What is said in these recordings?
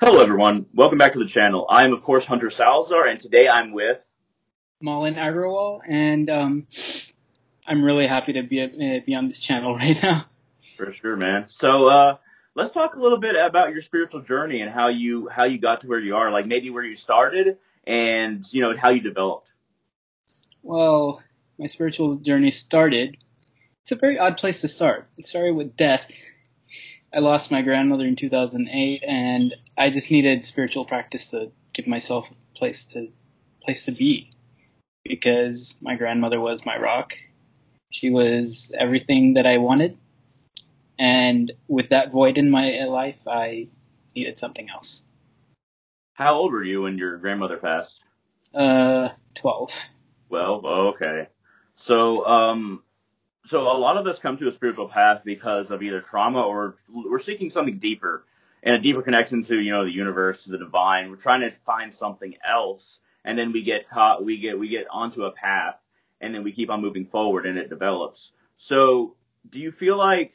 Hello, everyone. Welcome back to the channel. I am, of course, Hunter Salazar, and today I'm with... Maulin, and I'm really happy to be on this channel right now. For sure, man. So, let's talk a little bit about your spiritual journey and how you got to where you are, like maybe where you started and, how you developed. Well, my spiritual journey started. It's a very odd place to start. It started with death. I lost my grandmother in 2008, and I just needed spiritual practice to give myself a place to be, because my grandmother was my rock. She was everything that I wanted, and with that void in my life, I needed something else. How old were you when your grandmother passed? 12. Well, okay. So a lot of us come to a spiritual path because of either trauma or we're seeking something deeper and a deeper connection to, the universe, to the divine. We're trying to find something else, and then we get caught, we get onto a path, and then we keep on moving forward and it develops. So do you feel like,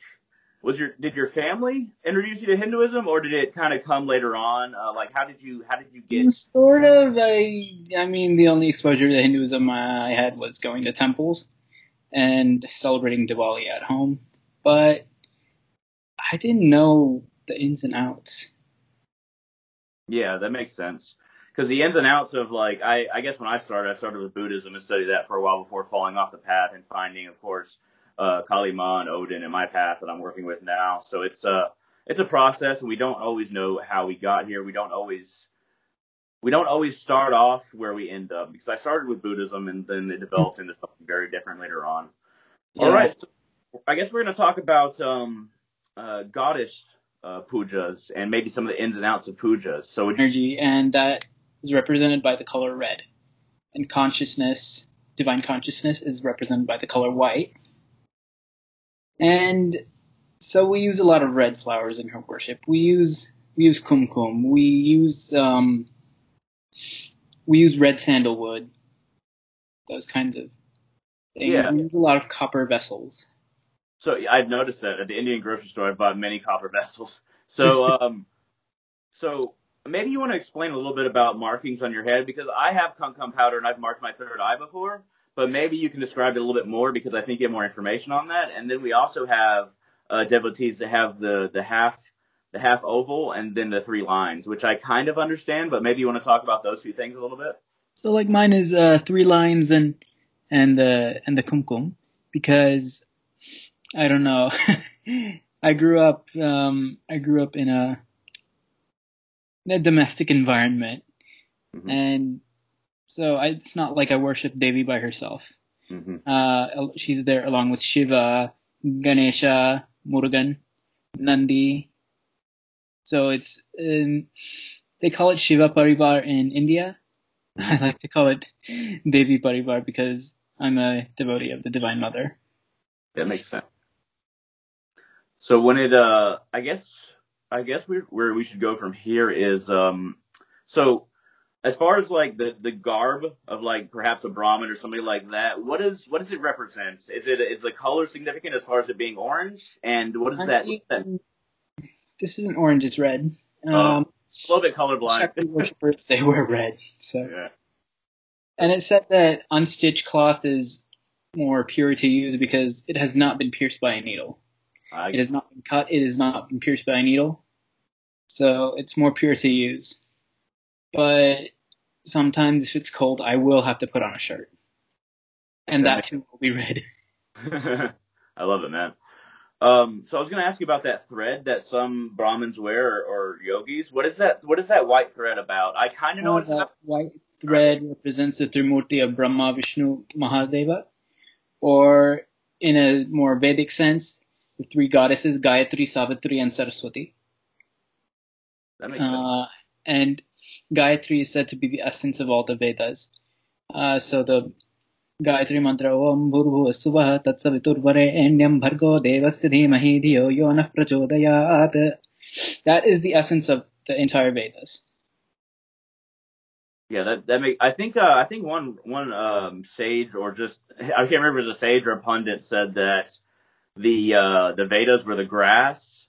did your family introduce you to Hinduism, or did it kind of come later on? Like, how did you get? Sort of. I mean, the only exposure to Hinduism I had was going to temples and celebrating Diwali at home, but I didn't know the ins and outs. Yeah, that makes sense. Because the ins and outs of, like, I guess when I started with Buddhism and studied that for a while before falling off the path and finding, of course, Kali Ma and Odin in my path that I'm working with now. So it's a process, and we don't always know how we got here. We don't always start off where we end up, because I started with Buddhism and then it developed into something very different later on. Yeah. All right, so I guess we're going to talk about goddess pujas and maybe some of the ins and outs of pujas. So Energy, and that is represented by the color red. And consciousness, divine consciousness, is represented by the color white. And so we use a lot of red flowers in her worship. We use kumkum. We use red sandalwood. Those kinds of things. Yeah. We use a lot of copper vessels. So I've noticed that at the Indian grocery store, I've bought many copper vessels. So, so maybe you want to explain a little bit about markings on your head, because I have kumkum powder and I've marked my third eye before, but maybe you can describe it a little bit more, because I think you have more information on that. And then we also have devotees that have the half oval and then the three lines, which I kind of understand, but maybe you want to talk about those two things a little bit. So like mine is three lines and the kumkum, because I don't know. I grew up in a domestic environment, Mm-hmm. and so it's not like I worship Devi by herself. Mm-hmm. She's there along with Shiva, Ganesha, Murugan, Nandi. So it's they call it Shiva Parivar in India. I like to call it Devi Parivar because I'm a devotee of the Divine Mother. That makes sense. So when I guess where we should go from here is, so as far as like the garb of like perhaps a Brahmin or somebody like that, what does it represent? Is the color significant as far as it being orange? And what is that? This isn't orange, it's red. A little bit colorblind. Shakti worshippers, they wear red. So. Yeah. And it said that unstitched cloth is more pure to use because it has not been pierced by a needle. It has not been cut. It has not been pierced by a needle. So it's more pure to use. But sometimes if it's cold, I will have to put on a shirt. And that too will be red. I love it, man. So I was going to ask you about that thread that some Brahmins wear or yogis. What is that white thread about? I kind of know what it's about. White thread represents the Trimurti of Brahma, Vishnu, Mahadeva. Or in a more Vedic sense, the three goddesses, Gayatri, Savitri, and Saraswati. That makes sense. And Gayatri is said to be the essence of all the Vedas. So the Gayatri mantra, Om Bhurbhuva Suvah Tatsaviturvarenyam Bhargo Devasya Dhimahi Dhiyo Yo Nah Prachodayat. That is the essence of the entire Vedas. Yeah, I think one sage, or just I can't remember if it was a sage or a pundit, said that the Vedas were the grass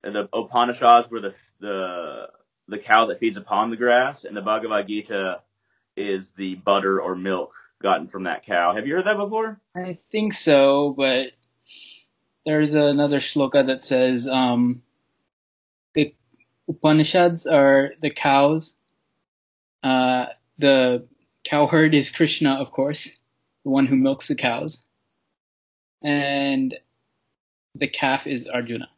and the Upanishads were the the cow that feeds upon the grass, and the Bhagavad Gita is the butter or milk gotten from that cow. Have you heard that before? I think so, but there's another shloka that says the Upanishads are the cows. The cow herd is Krishna, of course, the one who milks the cows. And the calf is Arjuna.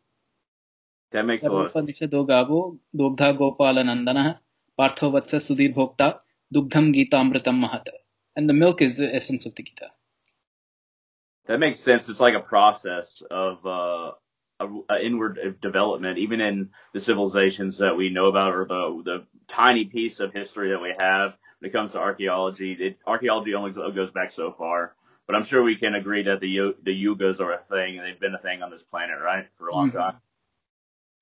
That makes a lot of sense. Sarvapanichado gavo, dogdha gopalanandana, partho vatsa sudhir bhokta, dugdham gita amritam mahata. And the milk is the essence of the Gita. That makes sense. It's like a process of inward development, even in the civilizations that we know about, or the tiny piece of history that we have when it comes to archaeology. Archaeology only goes back so far, but I'm sure we can agree that the yugas are a thing, and they've been a thing on this planet, right, for a long time.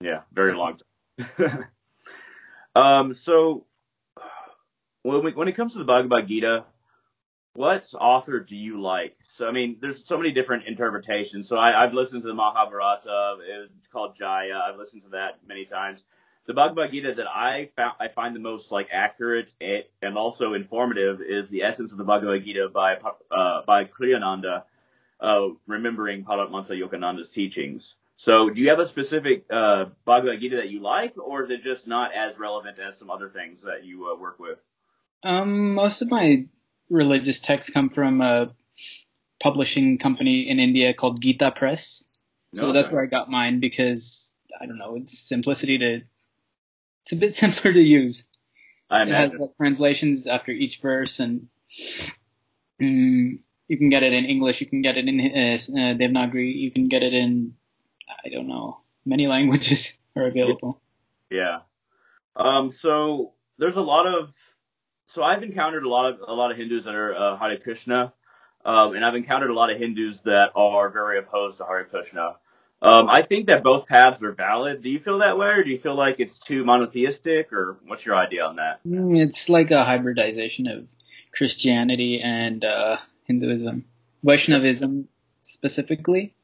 Yeah, very long time. So when it comes to the Bhagavad Gita, what author do you like? So, I mean, there's so many different interpretations. So I've listened to the Mahabharata. It's called Jaya. I've listened to that many times. The Bhagavad Gita that I find the most like accurate and also informative is the Essence of the Bhagavad Gita by Kriyananda, remembering Paramatma Yogananda's teachings. So do you have a specific Bhagavad Gita that you like, or is it just not as relevant as some other things that you work with? Most of my religious texts come from a publishing company in India called Gita Press. So that's where I got mine because, I don't know, it's a bit simpler to use. It has like translations after each verse, and you can get it in English, you can get it in Devanagari, you can get it in, I don't know, many languages are available. Yeah. So there's So I've encountered a lot of Hindus that are Hare Krishna, and I've encountered a lot of Hindus that are very opposed to Hare Krishna. I think that both paths are valid. Do you feel that way, or do you feel like it's too monotheistic, or what's your idea on that? It's like a hybridization of Christianity and Hinduism, Vaishnavism specifically.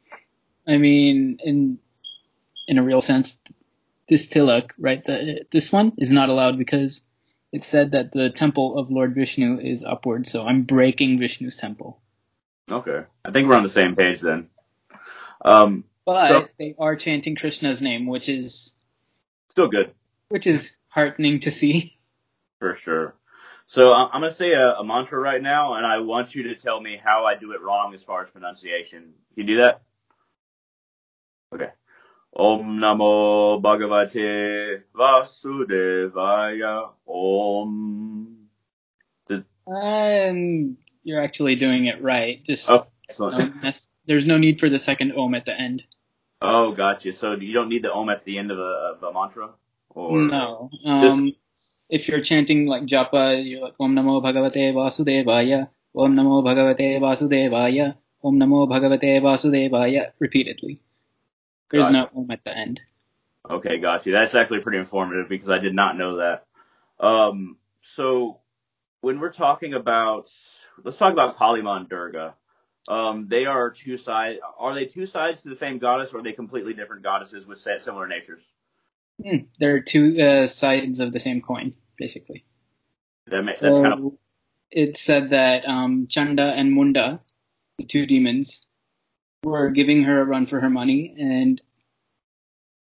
I mean, in a real sense, this tilak, right? This one is not allowed because it said that the temple of Lord Vishnu is upward, so I'm breaking Vishnu's temple. Okay. I think we're on the same page then. But they are chanting Krishna's name, which is still good. Which is heartening to see. For sure. So I'm going to say a mantra right now, and I want you to tell me how I do it wrong as far as pronunciation. Can you do that? Okay. Om Namo Bhagavate Vasudevaya Om. And you're actually doing it right. Just excellent. There's no need for the second Om at the end. Oh, gotcha. So you don't need the Om at the end of a mantra? Or no. If you're chanting like japa, you're like Om Namo Bhagavate Vasudevaya, Om Namo Bhagavate Vasudevaya, Om Namo Bhagavate Vasudevaya, repeatedly. There's no Om at the end. Okay, gotcha. That's actually pretty informative because I did not know that. So when we're talking about, let's talk about Kalima and Durga. They are two sides. Are they two sides to the same goddess, or are they completely different goddesses with similar natures? They're two sides of the same coin, basically. That's kind of. It said that Chanda and Munda, the two demons, were giving her a run for her money, and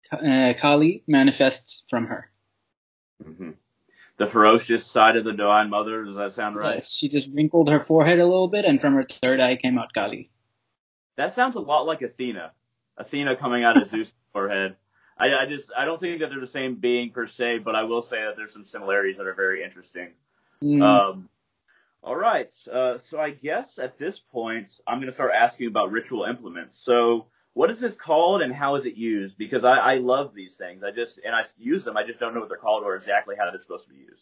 Kali manifests from her. Mm-hmm. The ferocious side of the Divine Mother, does that sound right? Yes, she just wrinkled her forehead a little bit, and from her third eye came out Kali. That sounds a lot like Athena. Athena coming out of Zeus' forehead. I don't think that they're the same being per se, but I will say that there's some similarities that are very interesting. All right. So I guess at this point, I'm going to start asking about ritual implements. So what is this called and how is it used? Because I love these things. I use them. I just don't know what they're called or exactly how they're supposed to be used.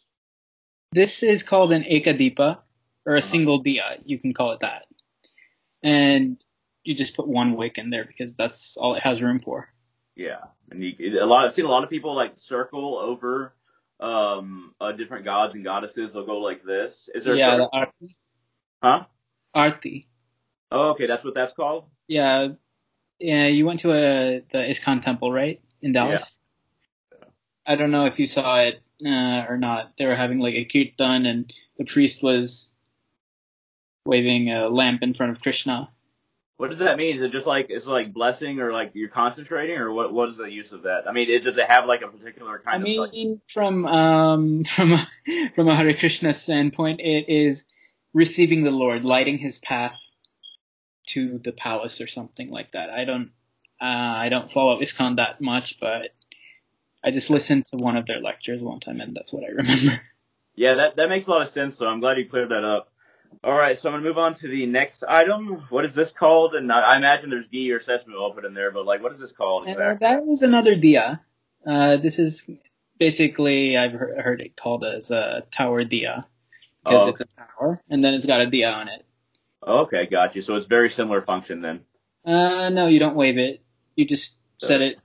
This is called an Ekadipa, or a single diya. You can call it that. And you just put one wick in there because that's all it has room for. Yeah. And I've seen a lot of people like circle over different gods and goddesses. They'll go like this. Is there the Arti. Huh? Arti. Oh, okay. That's what that's called? Yeah. Yeah, you went to the ISKCON temple, right? In Dallas? Yeah. I don't know if you saw it or not. They were having like a kirtan, and the priest was waving a lamp in front of Krishna. What does that mean? Is it just like it's like blessing, or like you're concentrating, or what is the use of that? I mean, does it have like a particular kind of stuff? From a Hare Krishna standpoint, it is receiving the Lord, lighting his path to the palace or something like that. I don't follow ISKCON that much, but I just listened to one of their lectures one time, and that's what I remember. Yeah, that makes a lot of sense. So I'm glad you cleared that up. All right, so I'm gonna move on to the next item. What is this called? And I imagine there's ghee or sesame oil put in there, but like, what is this called exactly? That is another diya. This is basically, I've heard it called as a tower diya, because it's a tower, and then it's got a diya on it. Okay, got you. So it's very similar function then. No, you don't wave it. You just set it.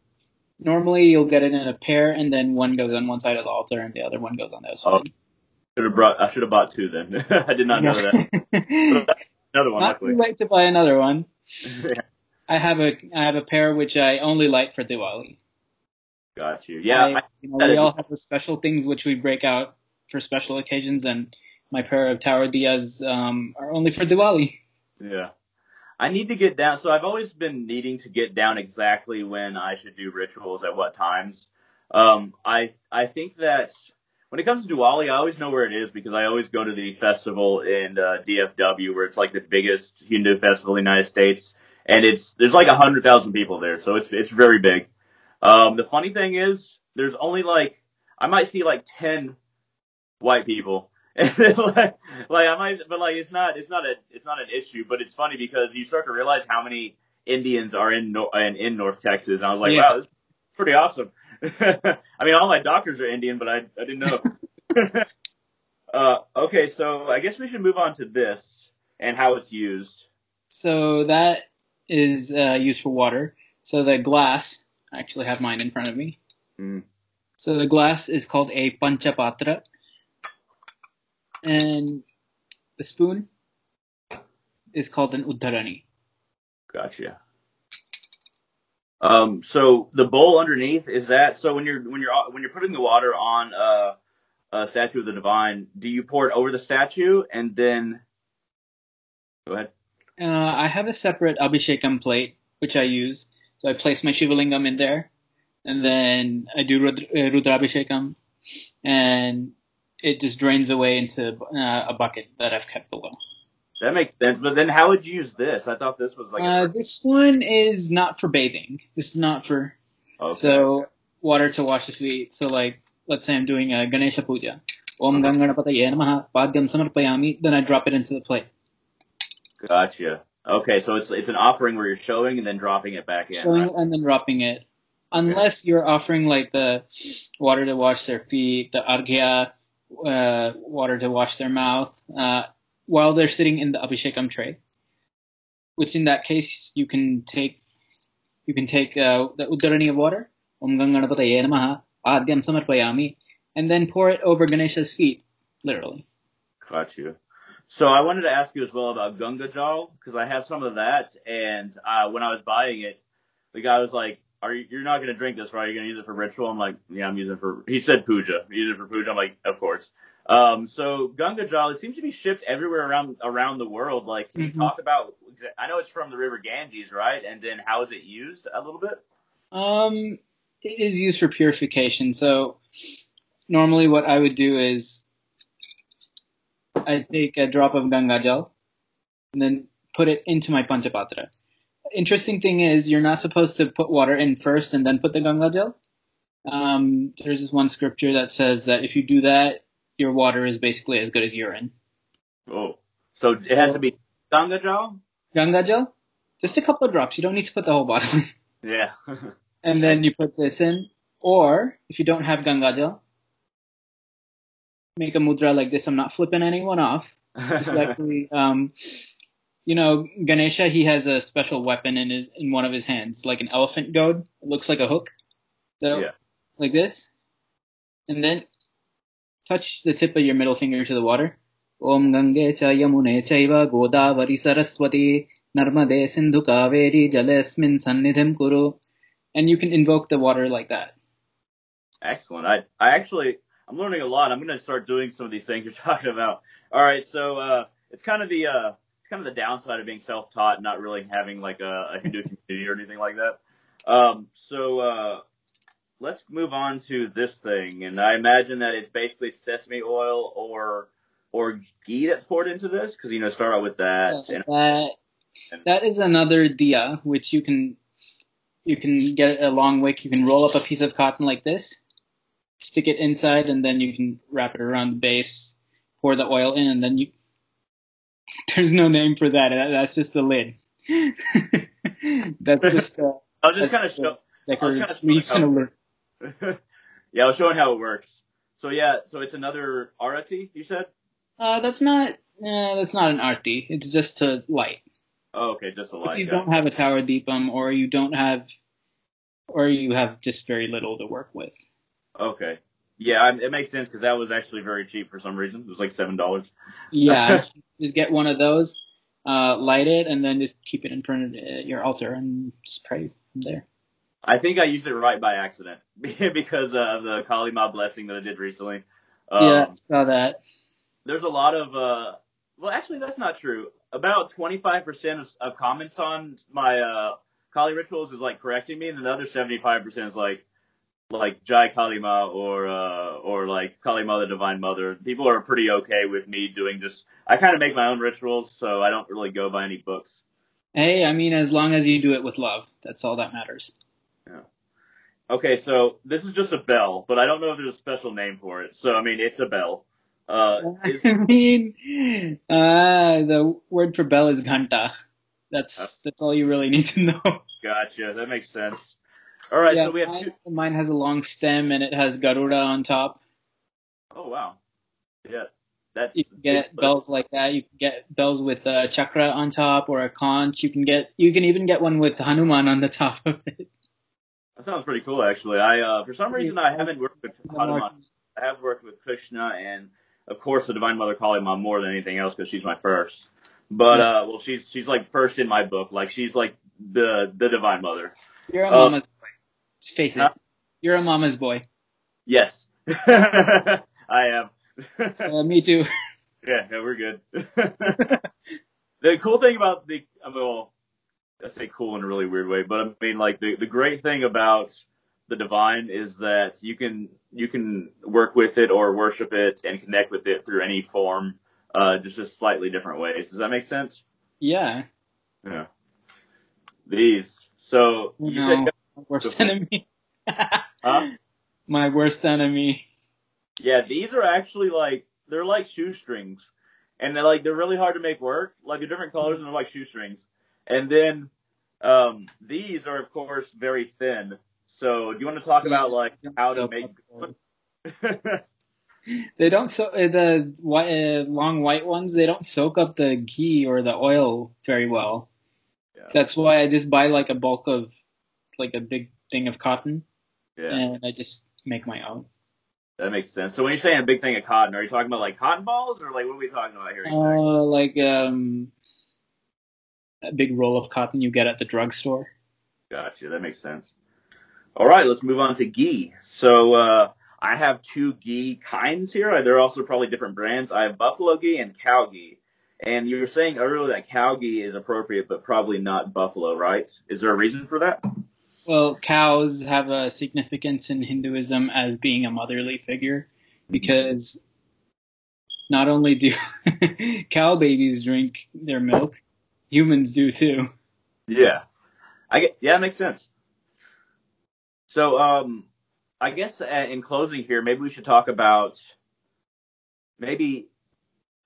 Normally, you'll get it in a pair, and then one goes on one side of the altar, and the other one goes on the other side. I should have bought two then. I did not know that. Another one, luckily. Not too late to buy another one. I have a pair which I only light for Diwali. Got you. Yeah. We all have the special things which we break out for special occasions, and my pair of tower diyas are only for Diwali. Yeah. I need to get down. So I've always been needing to get down exactly when I should do rituals at what times. I think that when it comes to Diwali, I always know where it is because I always go to the festival in DFW, where it's like the biggest Hindu festival in the United States, and there's like 100,000 people there, so it's very big. The funny thing is, there's only I might see 10 white people, and I might, but it's not an issue, but it's funny because you start to realize how many Indians are in North Texas, and I was like, wow, this is pretty awesome. I mean, all my doctors are Indian, but I didn't know. Okay, so I guess we should move on to this and how it's used. So that is used for water. So the glass, I actually have mine in front of me. Mm. So the glass is called a panchapatra, and the spoon is called an uddharani. Gotcha. So the bowl underneath, is that, so when you're putting the water on a statue of the divine, do you pour it over the statue and then, go ahead. I have a separate Abhishekam plate, which I use. So I place my Shivalingam in there, and then I do Rudrabhishekam, and it just drains away into a bucket that I've kept below. That makes sense, but then how would you use this? I thought this was this one is not for bathing. This is not for... Okay. So, water to wash the feet. So, let's say I'm doing a Ganesha Puja. Om Ganganapataye Namaha, Padyam Samarpayami, then I drop it into the plate. Gotcha. Okay, so it's an offering where you're showing and then dropping it back in. Showing right? And then dropping it. Unless you're offering, the water to wash their feet, the Arghya, water to wash their mouth, while they're sitting in the Abhishekam tray, which in that case you can take the Uddarani of water, Om Ganganapataye Namaha, Padyam Samarpayami, and then pour it over Ganesha's feet, literally. Got you. So I wanted to ask you as well about Ganga Jal, because I have some of that, and when I was buying it, the guy was like, you're not going to drink this, right? You're going to use it for ritual? I'm like, yeah, I'm using it for, he said puja. Use it for puja. I'm like, of course. So Ganga Jal, it seems to be shipped everywhere around the world. Can you talk about, I know it's from the river Ganges, right? And then how is it used a little bit? It is used for purification. So normally what I would do is I take a drop of Ganga Jal and then put it into my Panchapatra. Interesting thing is you're not supposed to put water in first and then put the Ganga Jal. There's this one scripture that says that if you do that, your water is basically as good as urine. Oh, so it has to be Ganga Jal? Ganga Jal? Just a couple of drops. You don't need to put the whole bottle. Yeah. And then you put this in. Or, if you don't have Ganga Jal, make a mudra like this. I'm not flipping anyone off. Just Ganesha, he has a special weapon in one of his hands, like an elephant goad. It looks like a hook. So, like this. And then touch the tip of your middle finger to the water. Om Gange cha Yamune chaiva Godavari Saraswati Narmade Sindhu Kaveri Jalesmin Sannidhim Kuru. And you can invoke the water like that. Excellent. I I'm learning a lot. I'm going to start doing some of these things you're talking about. All right, so it's kind of the downside of being self-taught, and not really having like a Hindu community or anything like that. So let's move on to this thing, and I imagine that it's basically sesame oil or ghee that's poured into this, because start out with that. That is another diya, which you can get a long wick. You can roll up a piece of cotton like this, stick it inside, and then you can wrap it around the base, pour the oil in, and then there's no name for that. That's just a lid. That's just I was just kind of showing. Yeah, I was showing how it works. So it's another arati, you said? That's not an arti. It's just to light. Oh, okay, just a light. If you don't have a tower deepam, or you have just very little to work with. Okay. Yeah, it makes sense, because that was actually very cheap for some reason. It was like $7. Yeah, just get one of those, light it, and then just keep it in front of your altar and just pray from there. I think I used it right by accident because of the Kali Ma blessing that I did recently. Yeah, saw that. There's a lot of well, actually, that's not true. About 25% of comments on my Kali rituals is like correcting me, and then the other 75% is like Jai Kali Ma or like Kali Ma the Divine Mother. People are pretty okay with me doing just. I kind of make my own rituals, so I don't really go by any books. Hey, I mean, as long as you do it with love, that's all that matters. Yeah. Okay, so this is just a bell, but I don't know if there's a special name for it. So I mean, it's a bell. The word for bell is ghanta. That's all you really need to know. Gotcha. That makes sense. All right, yeah, so we have mine has a long stem and it has Garuda on top. Oh wow. Yeah. You can get bells like that. You can get bells with a chakra on top or a conch. You can even get one with Hanuman on the top of it. That sounds pretty cool, actually. I for some reason I haven't worked with Hanuman. I have worked with Krishna and, of course, the Divine Mother Kali Ma more than anything else, because she's my first. But well, she's like first in my book. Like, she's like the Divine Mother. You're a mama's boy. Just face it. You're a mama's boy. Yes, I am. Me too. Yeah, we're good. The cool thing about well, I say cool in a really weird way, but I mean, like, the great thing about the divine is that you can work with it or worship it and connect with it through any form, just slightly different ways. Does that make sense? Yeah. Yeah. These. So you said my worst enemy. Huh? My worst enemy. Yeah, these are actually they're like shoestrings, and they're really hard to make work. Like, they're different colors and they're like shoestrings. And then these are, of course, very thin. So do you want to talk about how to make them? They don't the long white ones. They don't soak up the ghee or the oil very well. Yeah. That's why I just buy a bulk of a big thing of cotton, and I just make my own. That makes sense. So when you're saying a big thing of cotton, are you talking about cotton balls, or what are we talking about here exactly? A big roll of cotton you get at the drugstore. Gotcha. That makes sense. All right, let's move on to ghee. So I have two ghee kinds here. They're also probably different brands. I have buffalo ghee and cow ghee. And you were saying earlier that cow ghee is appropriate, but probably not buffalo, right? Is there a reason for that? Well, cows have a significance in Hinduism as being a motherly figure, because not only do cow babies drink their milk, humans do too. Yeah. It makes sense. So, I guess in closing here, maybe we should talk about maybe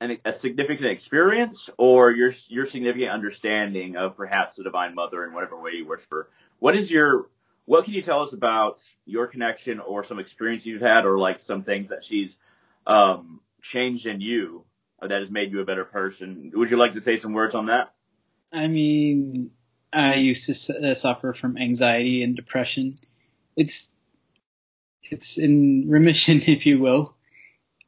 a significant experience, or your significant understanding of perhaps the Divine Mother in whatever way you worship her. What can you tell us about your connection or some experience you've had, or some things that she's changed in you that has made you a better person? Would you like to say some words on that? I mean, I used to suffer from anxiety and depression. It's in remission, if you will.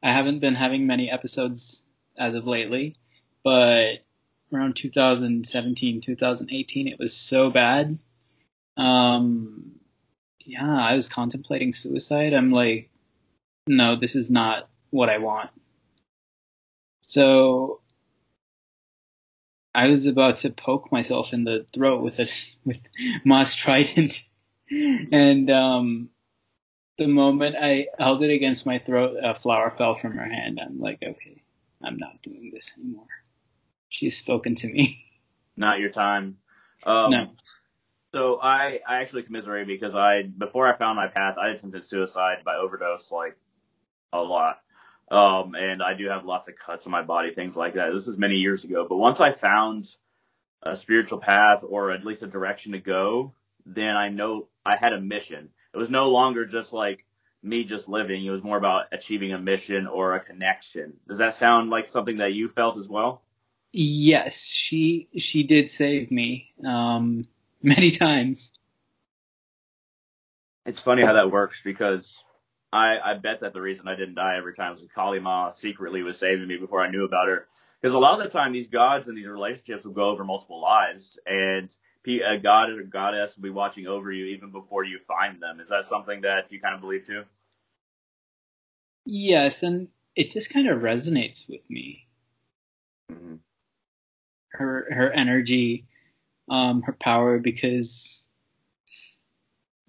I haven't been having many episodes as of lately, but around 2017, 2018, it was so bad. I was contemplating suicide. I'm no, this is not what I want. So I was about to poke myself in the throat with Ma's trident, and the moment I held it against my throat, a flower fell from her hand. I'm like, okay, I'm not doing this anymore. She's spoken to me. Not your time. No. So I actually commiserate because before I found my path, I attempted suicide by overdose like a lot. And I do have lots of cuts on my body, things like that. This is many years ago. But once I found a spiritual path or at least a direction to go, then I know I had a mission. It was no longer just like me just living. It was more about achieving a mission or a connection. Does that sound like something that you felt as well? Yes, she did save me many times. It's funny how that works because I bet that the reason I didn't die every time was Kali Ma secretly was saving me before I knew about her. Because a lot of the time, these gods and these relationships will go over multiple lives, and a god or goddess will be watching over you even before you find them. Is that something that you kind of believe too? Yes, and it just kind of resonates with me. Mm-hmm. Her energy, her power, because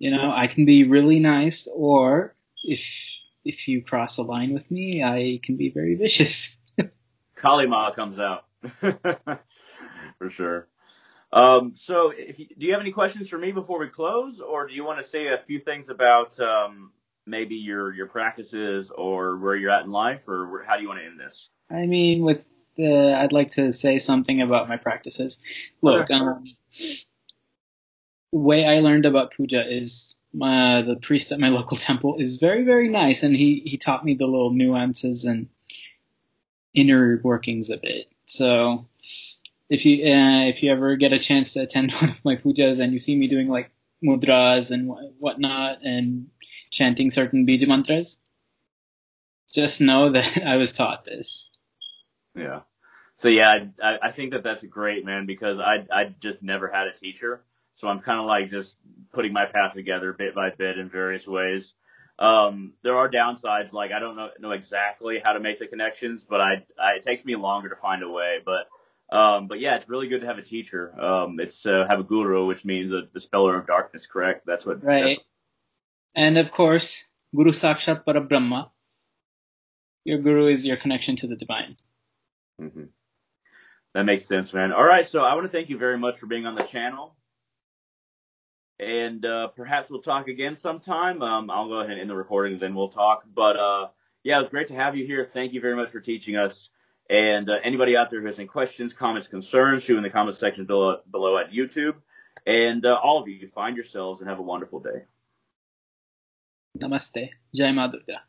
I can be really nice, or if you cross a line with me, I can be very vicious. Kali Ma comes out for sure. So, do you have any questions for me before we close, or do you want to say a few things about maybe your practices or where you're at in life, or how do you want to end this? I mean, I'd like to say something about my practices. Look, Okay. The way I learned about puja is the priest at my local temple is very, very nice, and he taught me the little nuances and inner workings of it. So if you ever get a chance to attend one of my pujas and you see me doing like mudras and whatnot and chanting certain bija mantras, just know that I was taught this. Yeah. So yeah, I think that's great, man, because I just never had a teacher. So I'm kind of like just putting my path together bit by bit in various ways. There are downsides, like I don't know exactly how to make the connections, but it takes me longer to find a way. But yeah, it's really good to have a teacher. It's have a guru, which means a dispeller of darkness, correct? That's what. Right. And of course, Guru Sakshat Parabrahma. Your guru is your connection to the divine. Mm-hmm. That makes sense, man. All right, so I want to thank you very much for being on the channel. And perhaps we'll talk again sometime. I'll go ahead and end the recording, and then we'll talk. But yeah, it was great to have you here. Thank you very much for teaching us. And anybody out there who has any questions, comments, concerns, shoot in the comment section below at YouTube. And all of you, find yourselves and have a wonderful day. Namaste. Jai Ma Durga.